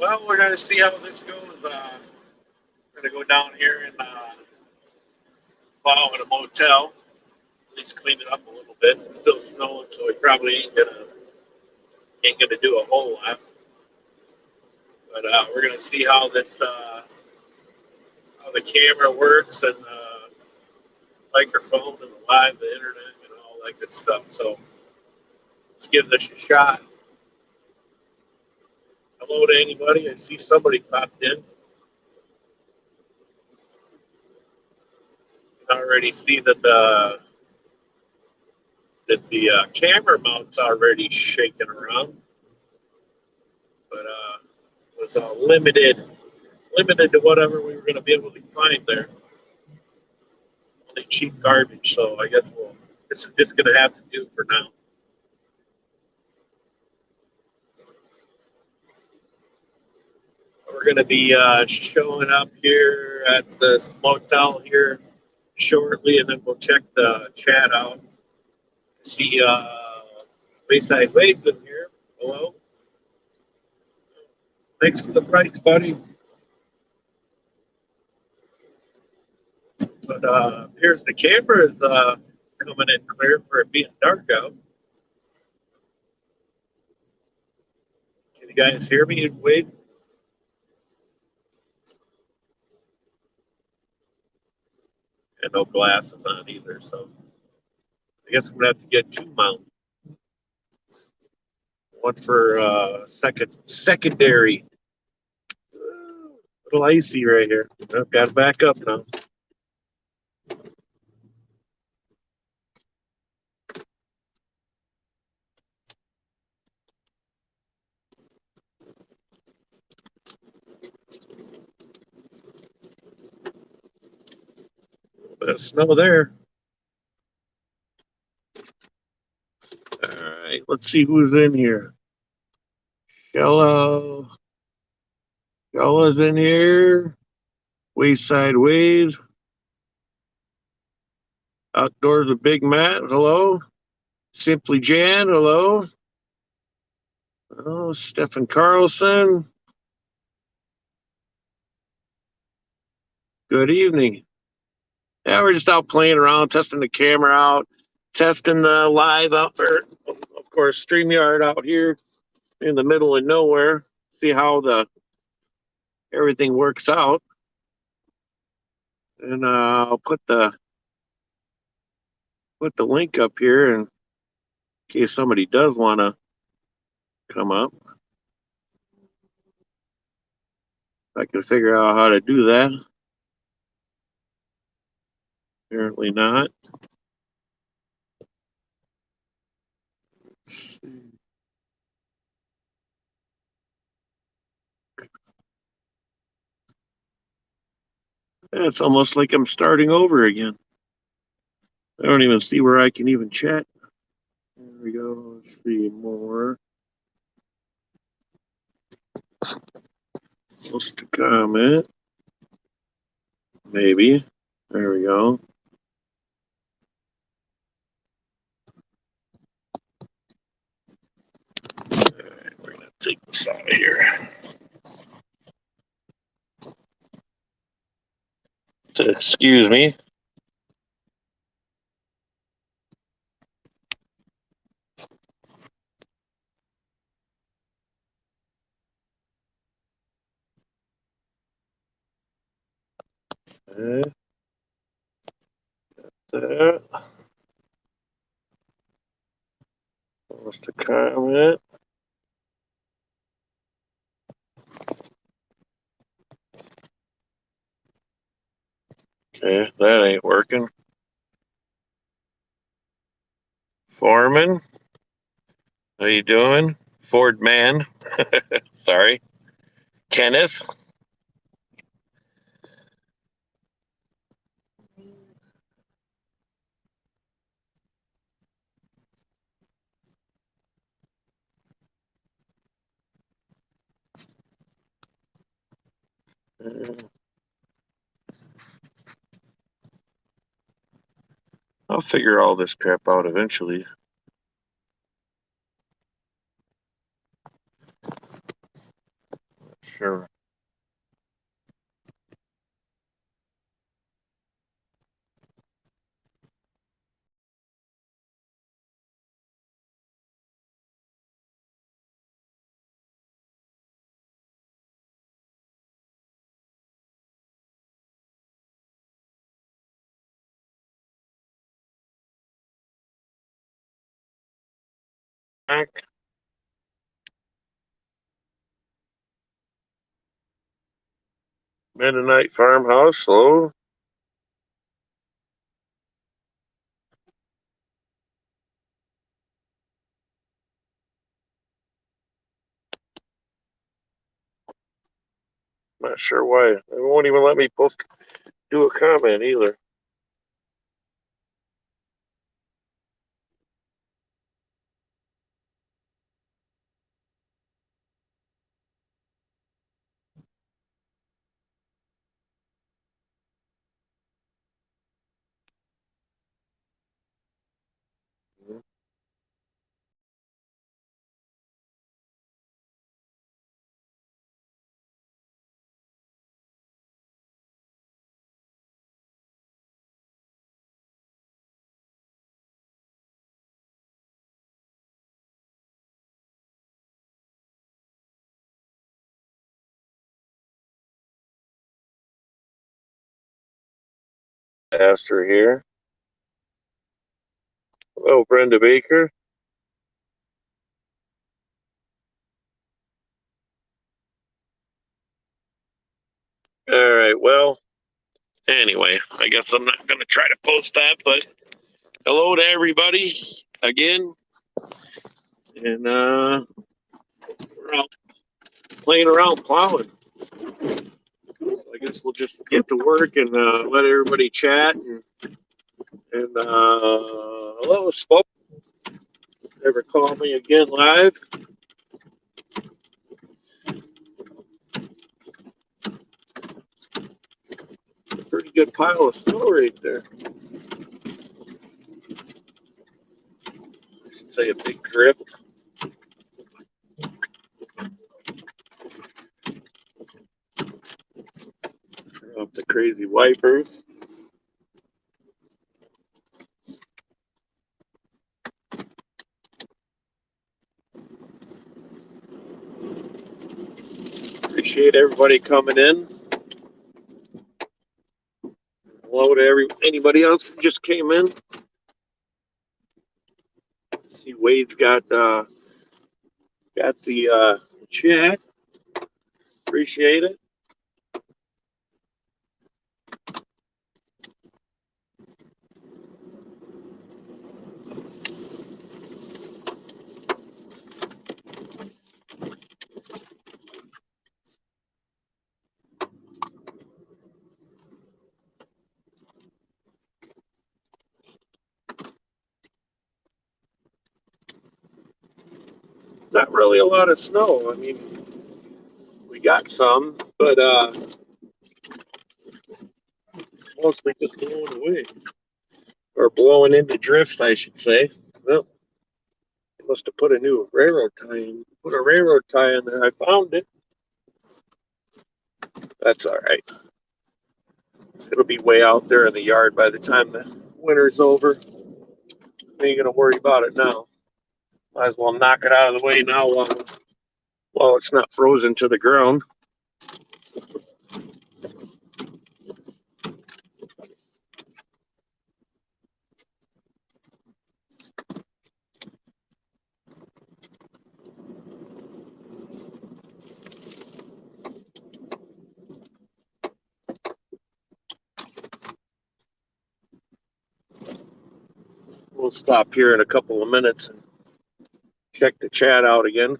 Well, we're gonna see how this goes. We're gonna go down here and plow at a motel. At least clean it up a little bit. It's still snowing, so we probably ain't gonna do a whole lot. But we're gonna see how the camera works and microphone and the internet and all that good stuff. So let's give this a shot. Hello to anybody. I see somebody popped in. I already see that the camera mount's already shaking around, but it was limited to whatever we were going to be able to find there. Only cheap garbage, so I guess this is just going to have to do for now. We're going to be showing up here at the motel here shortly, and then we'll check the chat out. See Wayside Waves in here. Hello. Thanks for the price, buddy. But here's the camera is coming in clear for it being dark out. Can you guys hear me? Wait. And no glasses on either, so I guess I'm gonna have to get two mounts. One for secondary. A little icy right here. I've got to back up now. Bit of snow there. All right, let's see who's in here. Hello. Y'all's in here. Wayside Waves. Outdoors with Big Matt. Hello. Simply Jan. Hello. Oh, Stephen Carlson. Good evening. Yeah, we're just out playing around, testing the camera out, testing the live out there. Of course, StreamYard out here in the middle of nowhere. See how everything works out. And I'll put the link up here in case somebody does want to come up. I can figure out how to do that. Apparently not. It's almost like I'm starting over again. I don't even see where I can even chat. There we go. Let's see more. Post a comment. Maybe. There we go. All right, we're going to take this out of here. Excuse me. That. Post a comment. Okay, that ain't working. Foreman, how you doing? Ford man. Sorry. Kenneth. I'll figure all this crap out eventually. Sure. Back. Mennonite farmhouse. Hello. Not sure why. They won't even let me post do a comment either. Pastor here. Hello, Brenda Baker. All right. Well, anyway, I guess I'm not going to try to post that, but hello to everybody again. And we're out playing around plowing. So I guess we'll just get to work and let everybody chat. And hello, Spoke. Never call me again live. Pretty good pile of snow right there. I should say a big drift. Turn off the crazy wipers. Appreciate everybody coming in. Hello to anybody else who just came in. See, Wade's got the chat. Appreciate it. Not really a lot of snow. I mean, we got some, but mostly just blowing away or blowing into drifts, I should say. Well, they must have put a new railroad tie in. Put a railroad tie in there. I found it. That's all right. It'll be way out there in the yard by the time the winter's over. Ain't gonna worry about it now. Might as well knock it out of the way now while it's not frozen to the ground. We'll stop here in a couple of minutes and check the chat out again.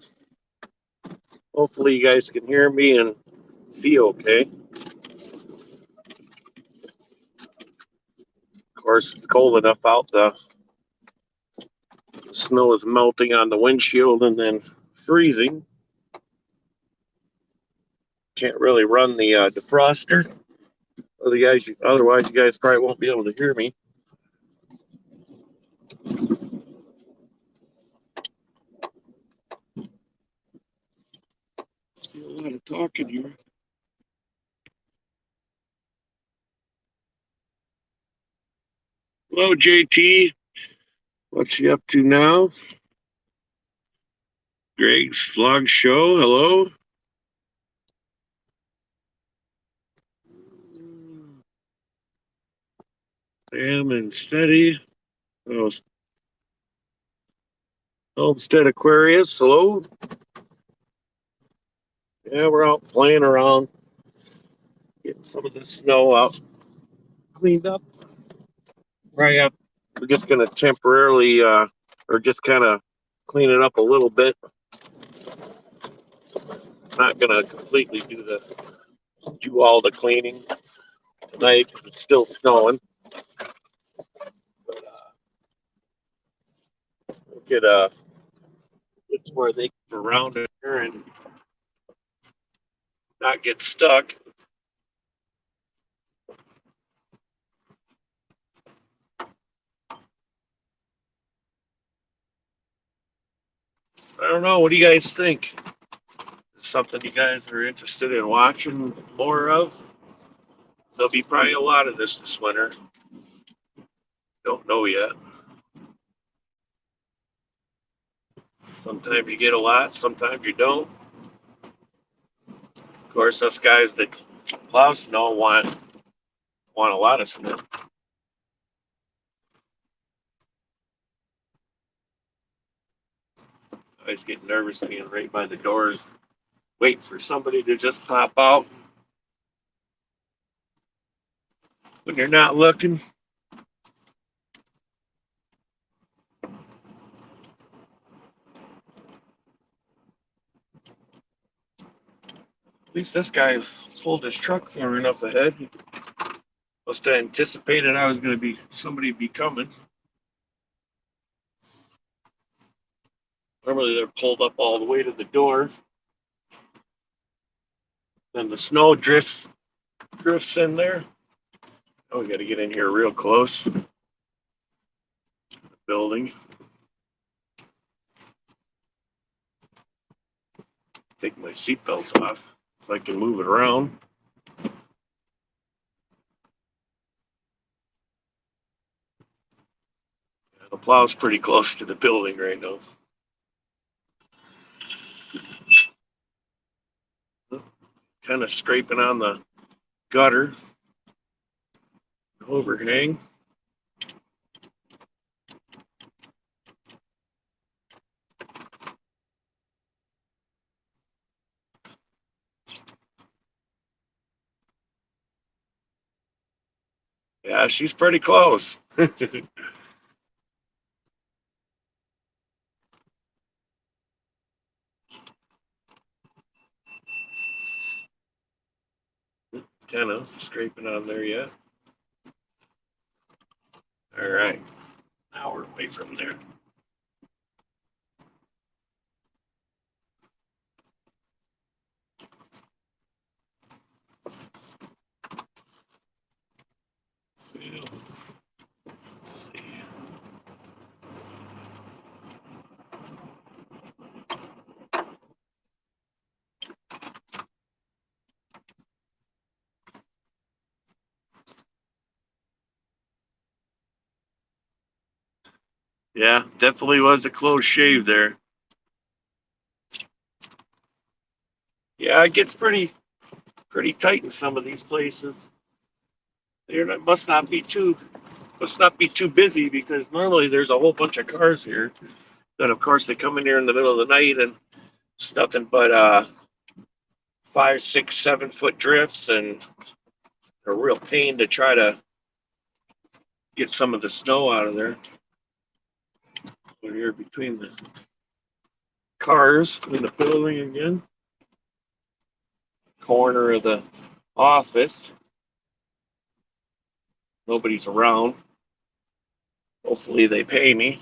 Hopefully you guys can hear me and see okay. Of course, it's cold enough out. The snow is melting on the windshield and then freezing. Can't really run the defroster. Otherwise, you guys probably won't be able to hear me. See a lot of talking here. Hello, JT. What's you up to now? Greg's vlog show. Hello. Sam and Steady. Oh, Homestead Aquarius. Hello. Yeah, we're out playing around, getting some of the snow out cleaned up. Right up. We're just gonna temporarily, or just kind of clean it up a little bit. Not gonna completely do all the cleaning tonight because it's still snowing. But we'll get it's where they can around it here and not get stuck. I don't know. What do you guys think? Is something you guys are interested in watching more of? There'll be probably a lot of this winter. Don't know yet. Sometimes you get a lot, sometimes you don't. Of course, us guys that plow snow want a lot of snow. I always get nervous being right by the doors, waiting for somebody to just pop out when you're not looking. At least this guy pulled his truck far enough ahead. He must have anticipated I was going to be somebody be coming. Normally they're pulled up all the way to the door. Then the snow drifts in there. Oh, we got to get in here real close. The building. Take my seatbelt off so I can move it around. The plow's pretty close to the building right now. Kind of scraping on the gutter overhang. Yeah, she's pretty close. Kind of scraping on there yet. All right, now we're away from there. Let's see. Yeah, definitely was a close shave there. Yeah, it gets pretty tight in some of these places. Must not be too busy because normally there's a whole bunch of cars here. Then of course they come in here in the middle of the night and it's nothing but 5, 6, 7 foot drifts and a real pain to try to get some of the snow out of there. We're here between the cars in the building again. Corner of the office. Nobody's around. Hopefully they pay me.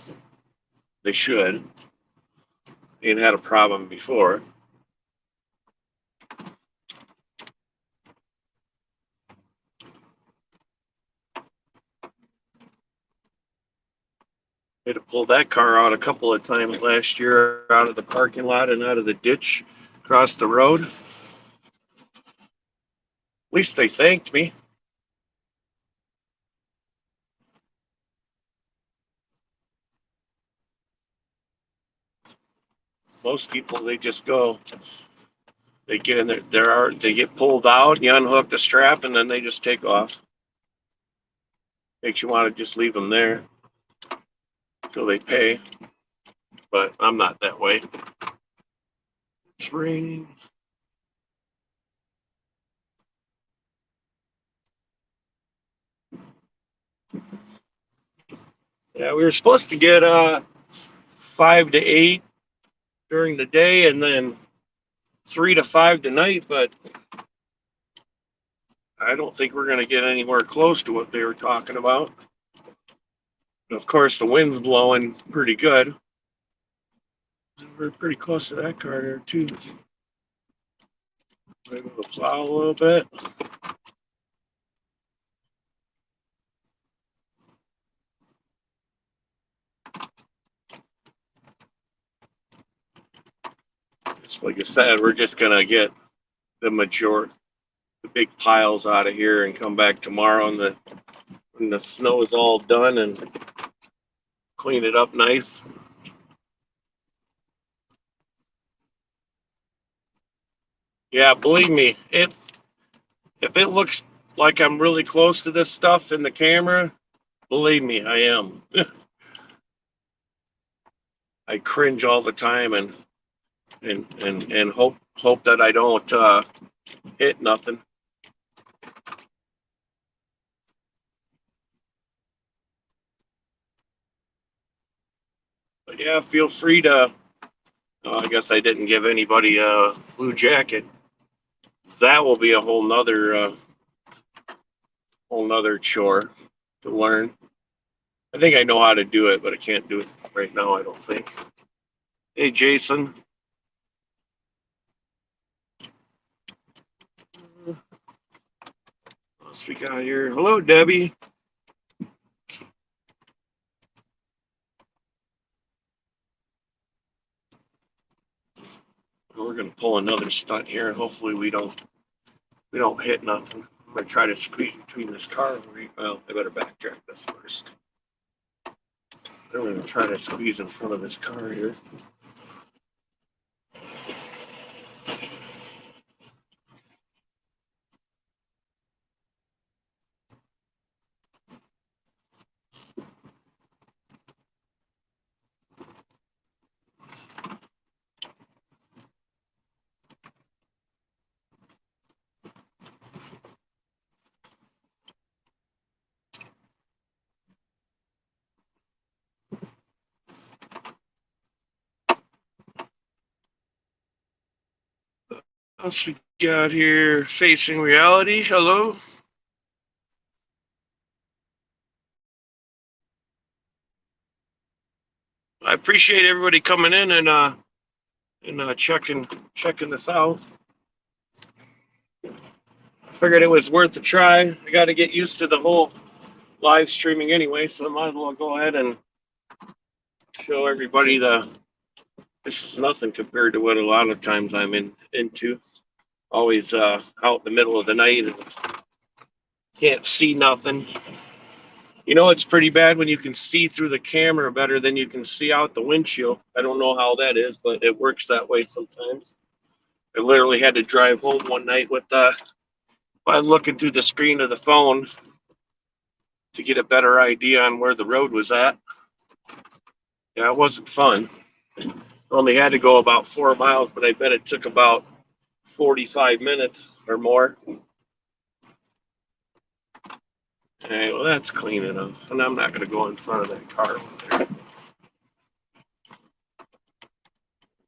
They should. They ain't had a problem before. Had to pull that car out a couple of times last year out of the parking lot and out of the ditch across the road. least they thanked me. Most people, they just go, they get in they get pulled out, you unhook the strap, and then they just take off. Makes you want to just leave them there until they pay. But I'm not that way. It's raining. Yeah, we were supposed to get 5 to 8 during the day, and then 3 to 5 tonight, but I don't think we're going to get anywhere close to what they were talking about. And of course, the wind's blowing pretty good. We're pretty close to that car there, too. Maybe we'll plow a little bit. Just like I said, we're just going to get the big piles out of here and come back tomorrow when the snow is all done and clean it up nice. Yeah, believe me, if it looks like I'm really close to this stuff in the camera, believe me, I am. I cringe all the time and hope that I don't hit nothing. But yeah, feel free to. I guess I didn't give anybody a blue jacket. That will be a whole nother chore to learn. I think I know how to do it, but I can't do it right now, I don't think. Hey, Jason. Let's we got here. Hello, Debbie. We're gonna pull another stunt here. Hopefully we don't hit nothing. I'm gonna try to squeeze between this car. Well, I better backtrack this first. I'm gonna try to squeeze in front of this car here. What else we got here? Facing reality. Hello. I appreciate everybody coming in and checking this out. Figured it was worth a try. I got to get used to the whole live streaming anyway, so I might as well go ahead and show everybody this is nothing compared to what a lot of times I'm into. Always out in the middle of the night and can't see nothing. You know, it's pretty bad when you can see through the camera better than you can see out the windshield. I don't know how that is, but it works that way sometimes. I literally had to drive home one night by looking through the screen of the phone to get a better idea on where the road was at. Yeah, it wasn't fun. Only had to go about 4 miles, but I bet it took about 45 minutes or more. All right, well, that's clean enough. And I'm not going to go in front of that car over there.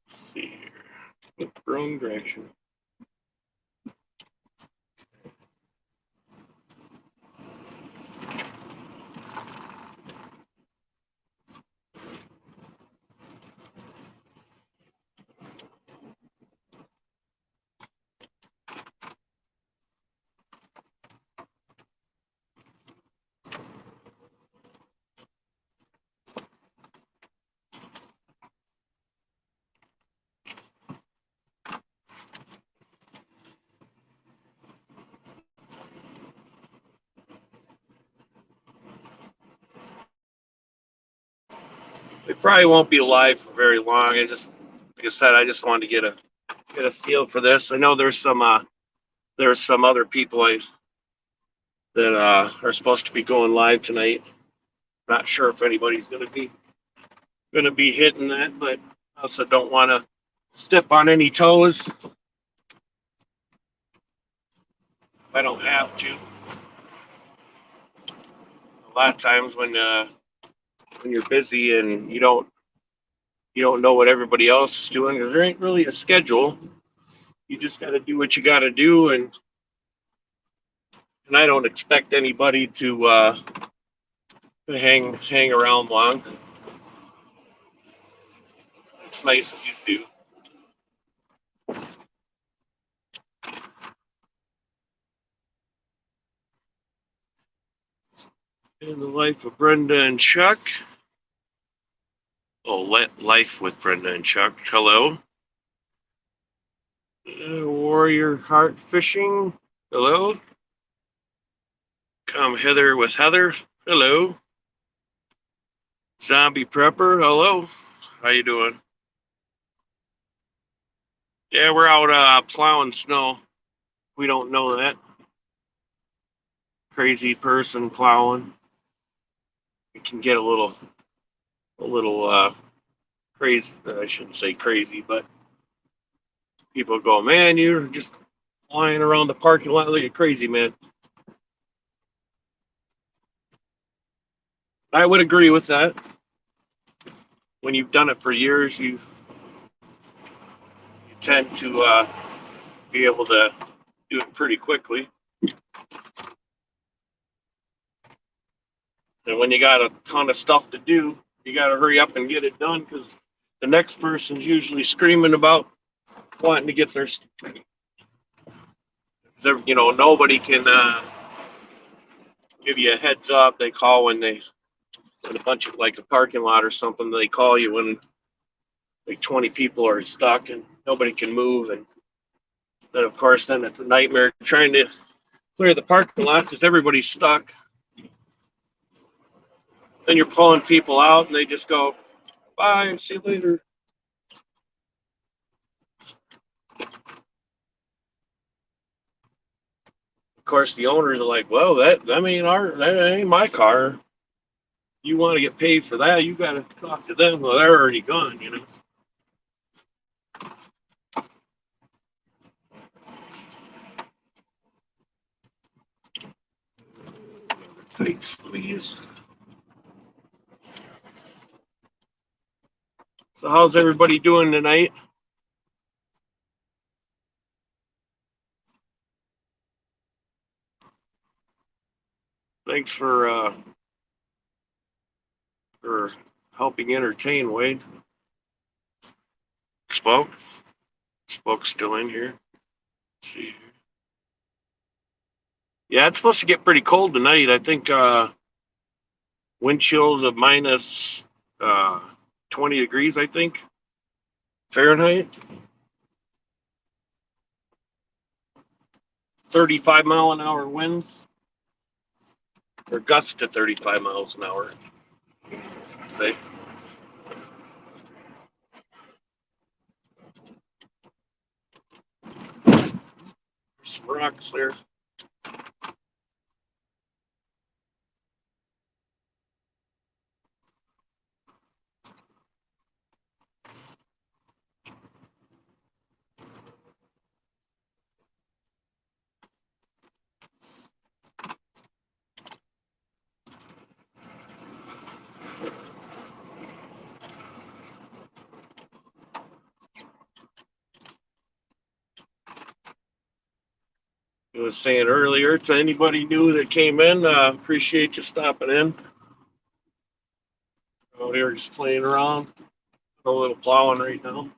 Let's see here. Wrong direction. It probably won't be live for very long. Like I said, I just wanted to get a feel for this. I know there's some other people that are supposed to be going live tonight. Not sure if anybody's going to be hitting that, but I also don't want to step on any toes if I don't have to. A lot of times when you're busy and you don't know what everybody else is doing, because there ain't really a schedule. You just got to do what you got to do, and I don't expect anybody to hang around long. It's nice if you do. In the life of Brenda and Chuck. Oh, life with Brenda and Chuck. Hello. Warrior Heart Fishing. Hello. Come hither with Heather. Hello. Zombie Prepper. Hello. How you doing? Yeah, we're out plowing snow. We don't know that. Crazy person plowing. It can get a little crazy. I shouldn't say crazy, but people go, man, you're just flying around the parking lot like a crazy man. I would agree with that. When you've done it for years, you tend to be able to do it pretty quickly. And when you got a ton of stuff to do, you got to hurry up and get it done, because the next person's usually screaming about wanting to get their. Nobody can give you a heads up. They call when a bunch of, like, a parking lot or something. They call you when like 20 people are stuck and nobody can move, and then of course it's a nightmare trying to clear the parking lot because everybody's stuck. Then you're pulling people out and they just go, bye, see you later. Of course, the owners are like, well, that ain't my car. You want to get paid for that, you got to talk to them. Well, they're already gone. Tight squeeze. So how's everybody doing tonight? Thanks for helping entertain, Wade. Spoke's still in here. Let's see. Yeah, it's supposed to get pretty cold tonight. I think wind chills of minus 20 degrees, I think, Fahrenheit. 35-mile-an-hour winds, or gusts to 35 miles an hour. Say. Some rocks there. I was saying earlier to anybody new that came in, appreciate you stopping in. Out here just playing around, a little plowing right now.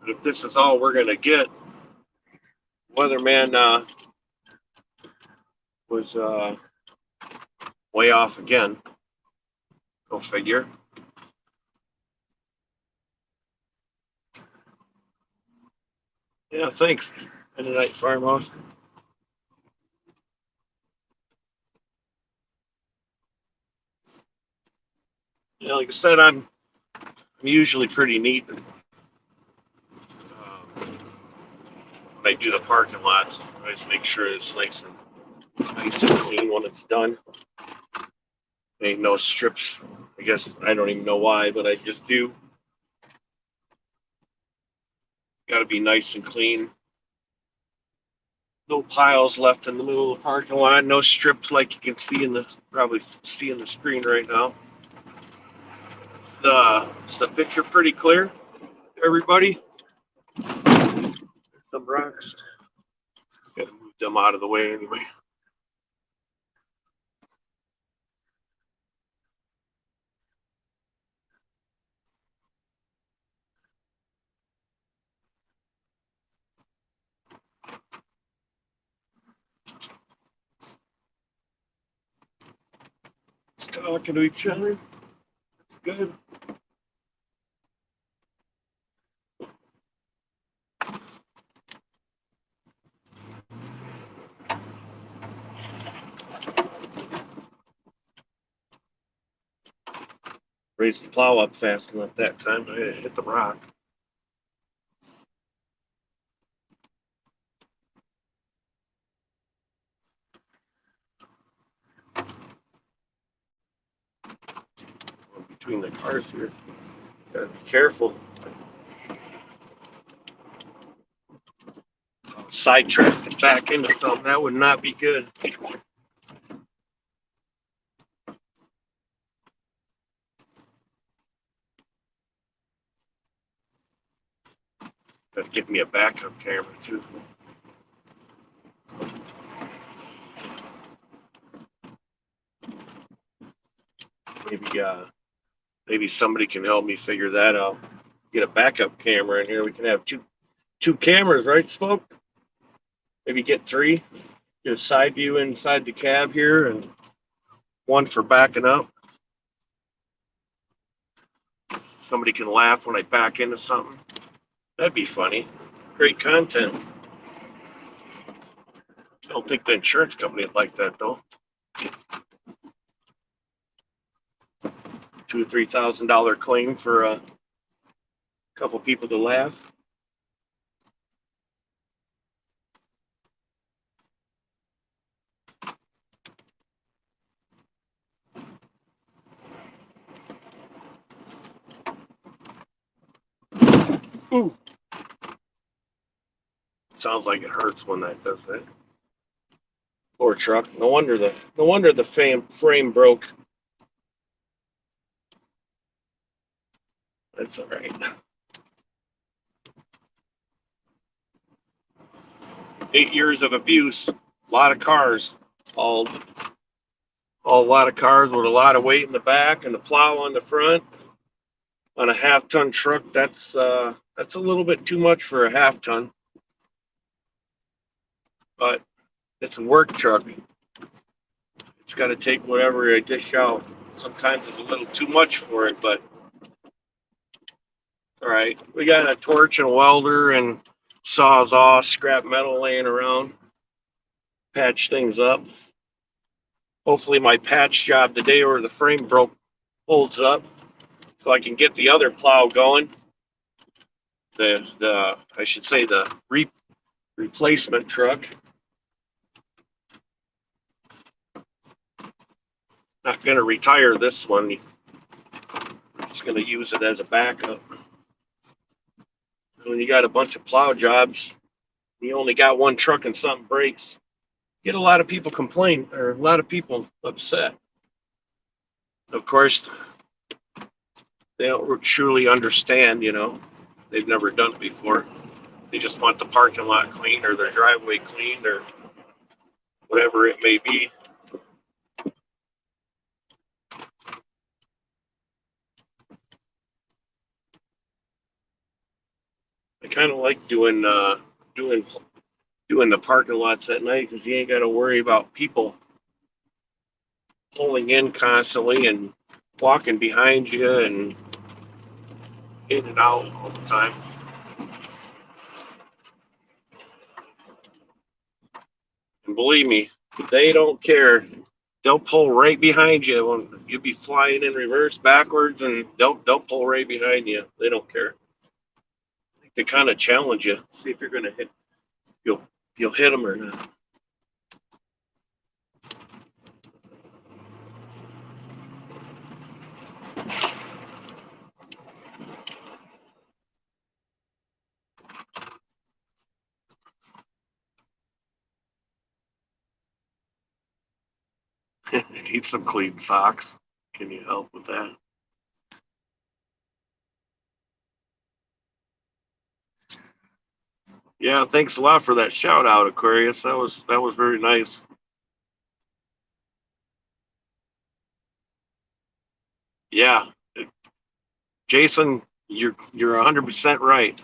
But if this is all we're gonna get, weatherman was way off again. Go figure. Yeah, thanks. Good night, farmhouse. Yeah, like I said, I'm usually pretty neat. When I do the parking lots, I always make sure it's nice and clean when it's done. Ain't no strips. I guess I don't even know why, but I just do. Got to be nice and clean. No piles left in the middle of the parking lot. No strips like you can see in the probably see in the screen right now. Is the picture pretty clear, everybody? Some rocks. Gotta move them out of the way anyway. It's talking to each other. It's good. Raised the plow up fast enough that time. I hit the rock. Between the cars here. Gotta be careful. Sidetracked and back into something. That would not be good. Gotta get me a backup camera too. Maybe maybe somebody can help me figure that out. Get a backup camera in here. We can have two cameras, right, Smoke? Maybe get three. Get a side view inside the cab here and one for backing up. Somebody can laugh when I back into something. That'd be funny. Great content. I don't think the insurance company would like that though. $2,000 or $3,000 claim for a couple people to laugh. Ooh. Sounds like it hurts when that does that. Poor truck. No wonder the frame broke. That's all right. 8 years of abuse. A lot of cars. All a lot of cars with a lot of weight in the back and the plow on the front. On a half-ton truck, that's a little bit too much for a half-ton. But it's a work truck. It's got to take whatever I dish out. Sometimes it's a little too much for it, but all right. We got a torch and welder and sawzall, scrap metal laying around. Patch things up. Hopefully my patch job today where the frame broke holds up so I can get the other plow going. The I should say the replacement truck. Not going to retire this one. Just going to use it as a backup. When you got a bunch of plow jobs, you only got one truck and something breaks, get a lot of people complain or a lot of people upset. Of course, they don't truly understand, they've never done it before. They just want the parking lot cleaned or their driveway cleaned or whatever it may be. I kind of like doing the parking lots at night because you ain't got to worry about people pulling in constantly and walking behind you and in and out all the time. And believe me, they don't care. They'll pull right behind you when you'll be flying in reverse backwards, and they'll pull right behind you. They don't care. They kind of challenge you, see if you're gonna hit. You'll hit them or not. Need some clean socks. Can you help with that? Yeah, thanks a lot for that shout out, Aquarius. That was very nice. Yeah, Jason, you're 100% right.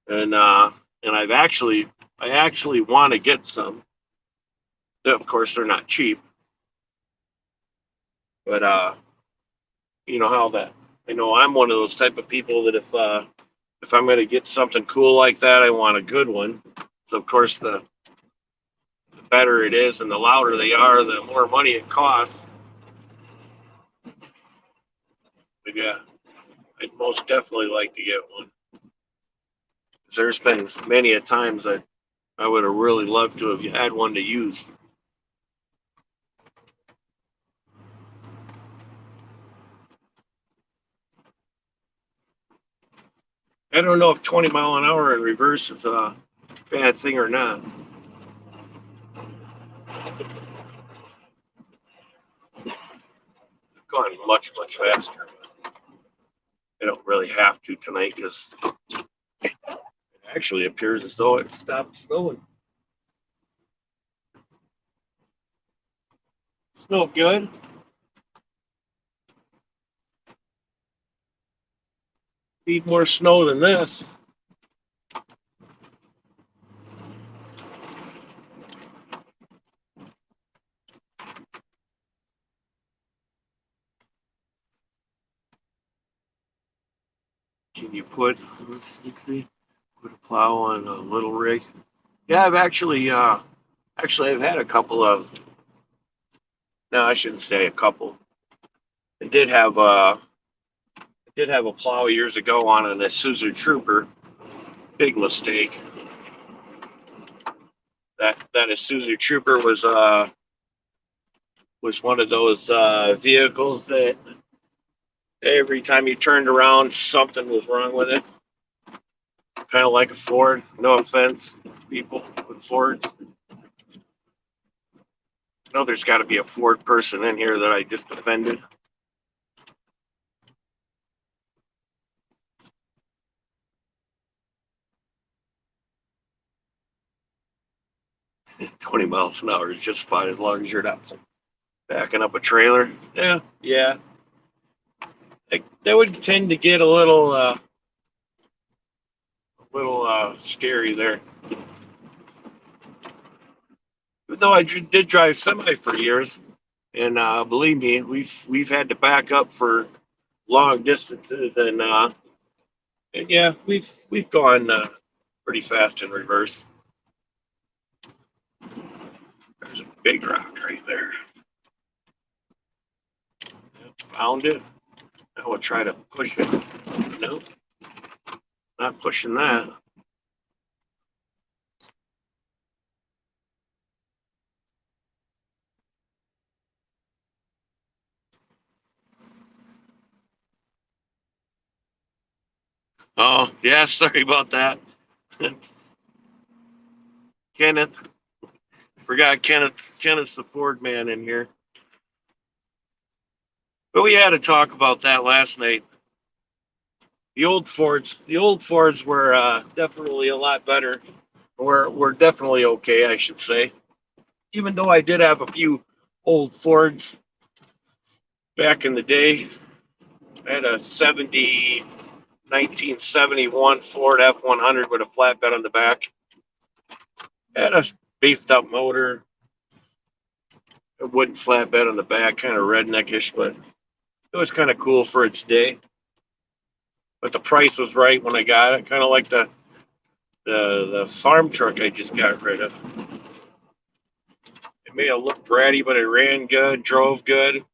And and I actually want to get some. Of course, they're not cheap, but you know how that. I know I'm one of those type of people that if I'm going to get something cool like that, I want a good one. So of course, the better it is and the louder they are, the more money it costs. But yeah, I'd most definitely like to get one. There's been many a times I would have really loved to have had one to use. I don't know if 20 mile an hour in reverse is a bad thing or not. I've gone much faster. I don't really have to tonight because it actually appears as though it stopped snowing. Snow good. Need more snow than this. Can you let's see, put a plow on a little rig? Yeah, actually I've had a couple of, no, I shouldn't say a couple. I did have a plow years ago on an Isuzu Trooper. Big mistake. That Isuzu Trooper was one of those vehicles that every time you turned around, something was wrong with it. Kind of like a Ford. No offense, people with Fords. I know there's got to be a Ford person in here that I just offended. 20 miles an hour is just fine as long as you're not backing up a trailer. Yeah, yeah. That would tend to get a little scary there. Even though I did drive semi for years, and believe me, we've had to back up for long distances, and yeah, we've gone pretty fast in reverse. There's a big rock right there. Found it. Now we'll try to push it. No, not pushing that. Oh, yeah, sorry about that. Kenneth. Forgot Kenneth's the Ford man in here. But we had to talk about that last night. The old Fords were definitely a lot better. Were definitely okay, I should say. Even though I did have a few old Fords back in the day. I had a 1971 Ford F100 with a flatbed on the back. Had a beefed up motor, a wooden flatbed on the back, kind of redneckish, but it was kind of cool for its day. But the price was right when I got it, kind of like the farm truck I just got rid of. may have looked bratty, but it ran good, drove good.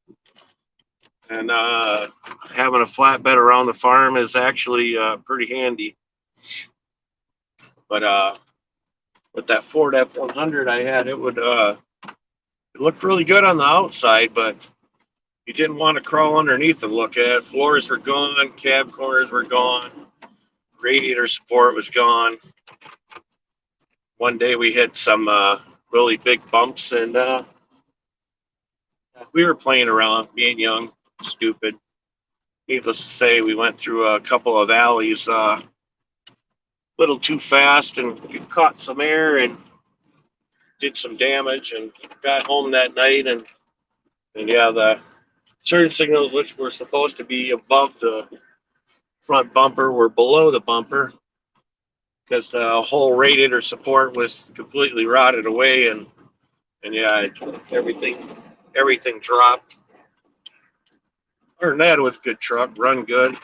And having a flatbed around the farm is actually pretty handy. But with that Ford F100 I had, it looked really good on the outside, but you didn't want to crawl underneath and look at it. Floors were gone, cab corners were gone, radiator support was gone. One day we hit some really big bumps, and we were playing around, being young, stupid. Needless to say, we went through a couple of alleys a little too fast and caught some air and did some damage, and got home that night. And yeah, the turn signals, which were supposed to be above the front bumper, were below the bumper because the whole radiator support was completely rotted away, and yeah, everything dropped. Other than that, it was a good truck, run good.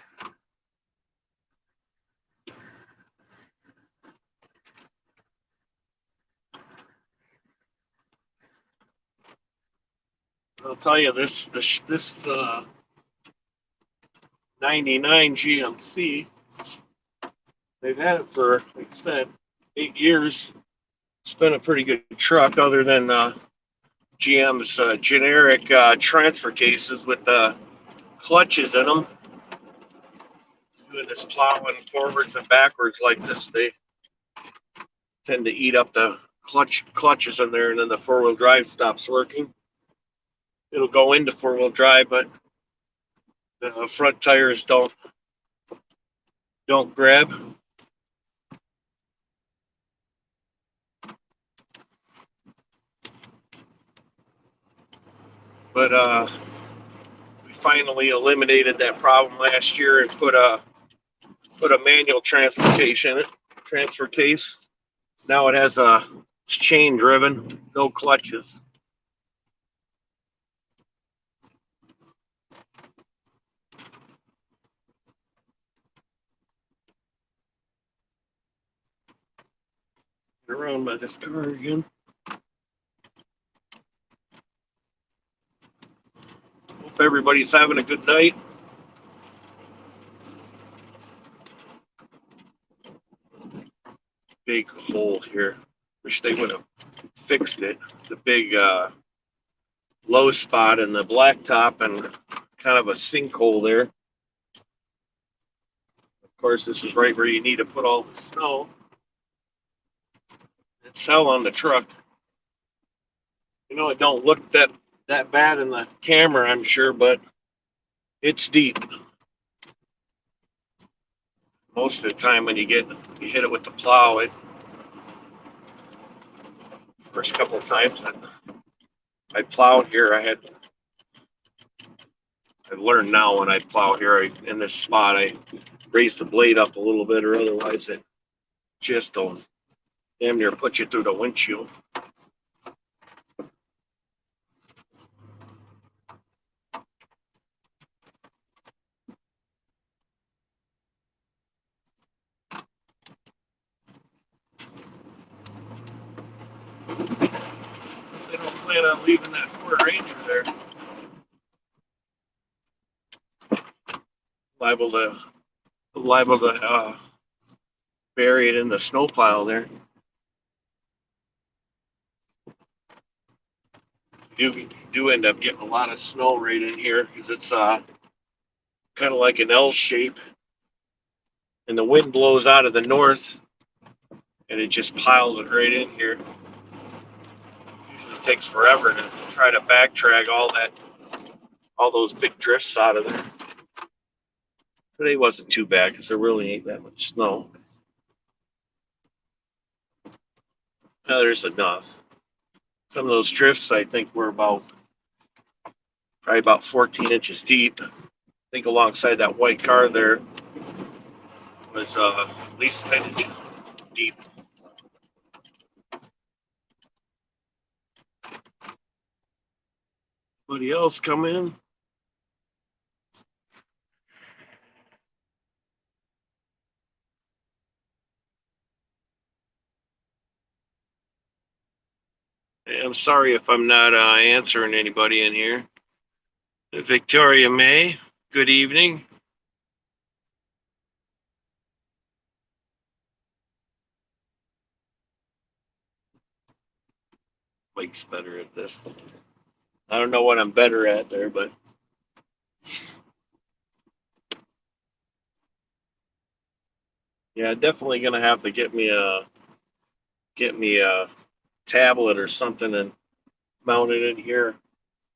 I'll tell you, this 99 GMC, they've had it for, like I said, 8 years. It's been a pretty good truck, other than GM's generic transfer cases with the clutches in them. Doing this plowing forwards and backwards like this, they tend to eat up the clutches in there, and then the four-wheel drive stops working. It'll go into four-wheel drive, but the front tires don't grab. But we finally eliminated that problem last year and put a manual transfer case. Now it has it's chain driven, no clutches. Around by this car again. Hope everybody's having a good night. Big hole here. Wish they would have fixed it. It's a big low spot in the blacktop and kind of a sinkhole there. Of course, this is right where you need to put all the snow. It's hell on the truck. You know, it don't look that bad in the camera, I'm sure, but it's deep. Most of the time when you hit it with the plow, it first couple of times that I plowed here, I learned now when I plow here, in this spot, I raise the blade up a little bit, or otherwise it just don't damn near put you through the windshield. They don't plan on leaving that Ford Ranger there. Liable to bury it in the snow pile there. You do end up getting a lot of snow right in here because it's kind of like an L shape, and the wind blows out of the north, and it just piles it right in here. Usually takes forever to try to backtrack all those big drifts out of there. Today wasn't too bad because there really ain't that much snow. Now there's enough. Some of those drifts, I think, were probably about 14 inches deep. I think alongside that white car there was at least 10 inches deep. Anybody else come in? I'm sorry if I'm not answering anybody in here. Victoria May, good evening. Mike's better at this. I don't know what I'm better at there, but yeah, definitely gonna have to get me a tablet or something and mount it in here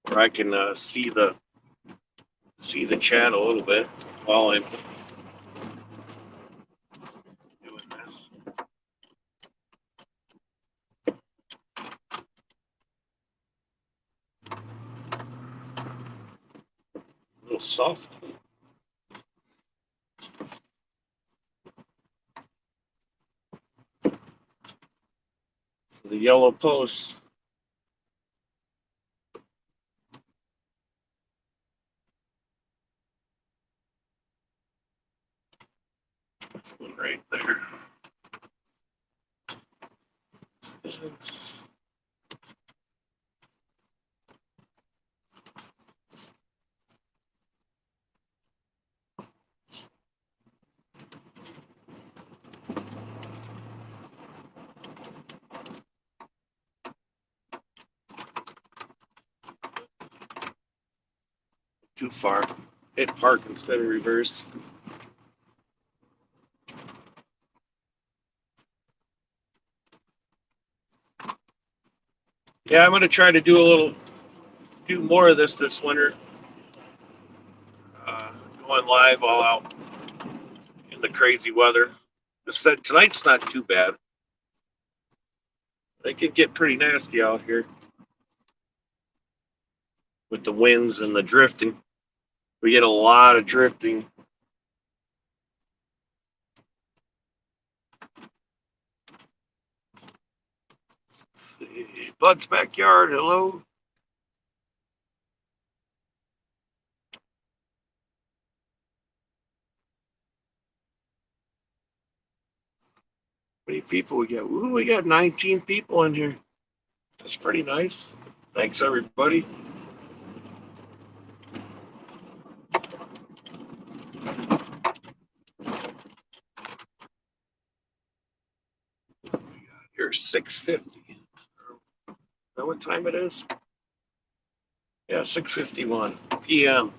where I can see the chat a little bit while I'm doing this. A little soft. The yellow posts. This one right there. Too far. Hit park instead of reverse. Yeah, I'm gonna try to do more of this winter. Going live all out in the crazy weather. Tonight's not too bad. It can get pretty nasty out here with the winds and the drifting. We get a lot of drifting. Let's see. Bud's backyard, hello. How many people we got? Ooh, we got 19 people in here. That's pretty nice. Thanks, everybody. Here's 6:50. Is that what time it is? Yeah, 6:51 p.m.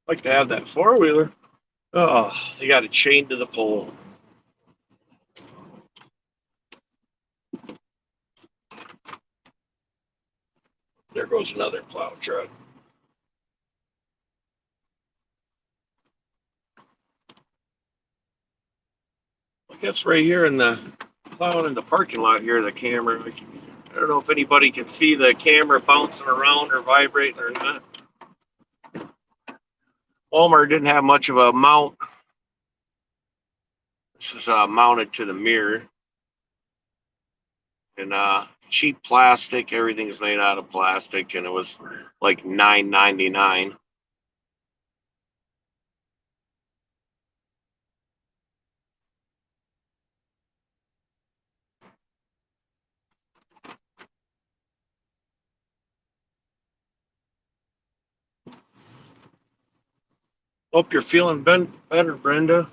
Like to have that four-wheeler. Oh, they got it chained to the pole. There goes another plow truck. I guess right here in the plowing in the parking lot here, the camera. I don't know if anybody can see the camera bouncing around or vibrating or not. Walmart didn't have much of a mount. This is mounted to the mirror. And cheap plastic. Everything's made out of plastic, and it was like $9.99. Hope you're feeling better, Brenda.